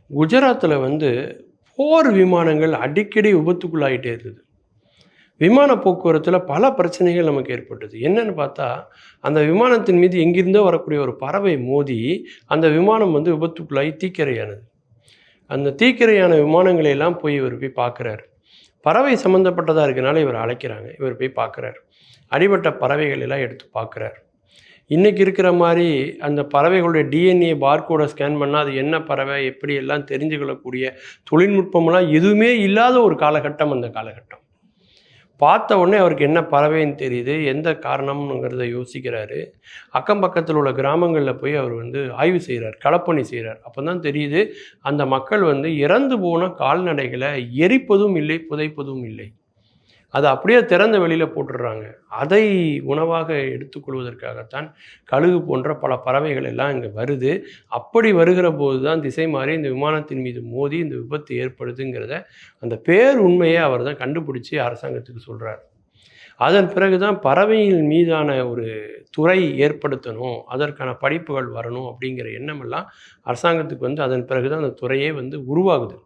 குஜராத்தில் வந்து போர் விமானங்கள் அடிக்கடி விபத்துக்குள்ளாயிட்டே இருக்குது. விமான போக்குவரத்தில் பல பிரச்சனைகள் நமக்கு ஏற்பட்டது. என்னன்னு பார்த்தா, அந்த விமானத்தின் மீது எங்கிருந்தோ வரக்கூடிய ஒரு பறவை மோதி, அந்த விமானம் வந்து விபத்துக்குள்ளாகி தீக்கிரையானது. அந்த தீக்கிரையான விமானங்களை எல்லாம் இவர் போய் பார்க்குறாரு. பறவை சம்மந்தப்பட்டதாக இருக்கனால இவர் அழைக்கிறாங்க. இவர் போய் பார்க்குறாரு. அடிபட்ட பறவைகள் எல்லாம் எடுத்து பார்க்குறாரு. இன்றைக்கி இருக்கிற மாதிரி அந்த பறவைகளுடைய டிஎன்ஏ பார்கோடை ஸ்கேன் பண்ணால் அது என்ன பறவை எப்படி எல்லாம் தெரிஞ்சுக்கொள்ளக்கூடிய தொழில்நுட்பமெல்லாம் எதுவுமே இல்லாத ஒரு காலகட்டம் அந்த காலகட்டம். பார்த்த உடனே அவருக்கு என்ன பறவைன்னு தெரியுது, எந்த காரணம்ங்கிறத யோசிக்கிறாரு. அக்கம் பக்கத்தில் உள்ள கிராமங்களில் போய் அவர் வந்து ஆய்வு செய்கிறார், களப்பணி செய்கிறார். அப்போ தான் தெரியுது அந்த மக்கள் வந்து இறந்து போன கால்நடைகளை எரிப்பதும் இல்லை, புதைப்பதும் இல்லை. அதை அப்படியே திறந்த வெளியில் போட்டுடுறாங்க. அதை உணவாக எடுத்துக்கொள்வதற்காகத்தான் கழுகு போன்ற பல பறவைகள் எல்லாம் இங்கே வருது. அப்படி வருகிற போது தான் திசை மாறி இந்த விமானத்தின் மீது மோதி இந்த விபத்து ஏற்படுதுங்கிறத அந்த பேர் உண்மையை அவர் தான் கண்டுபிடிச்சி அரசாங்கத்துக்கு சொல்கிறார். அதன் பிறகு தான் பறவையின் மீதான ஒரு துறை ஏற்படுத்தணும், அதற்கான படிப்புகள் வரணும் அப்படிங்கிற எண்ணமெல்லாம் அரசாங்கத்துக்கு வந்து அதன் பிறகு தான் அந்த துறையே வந்து உருவாகுது.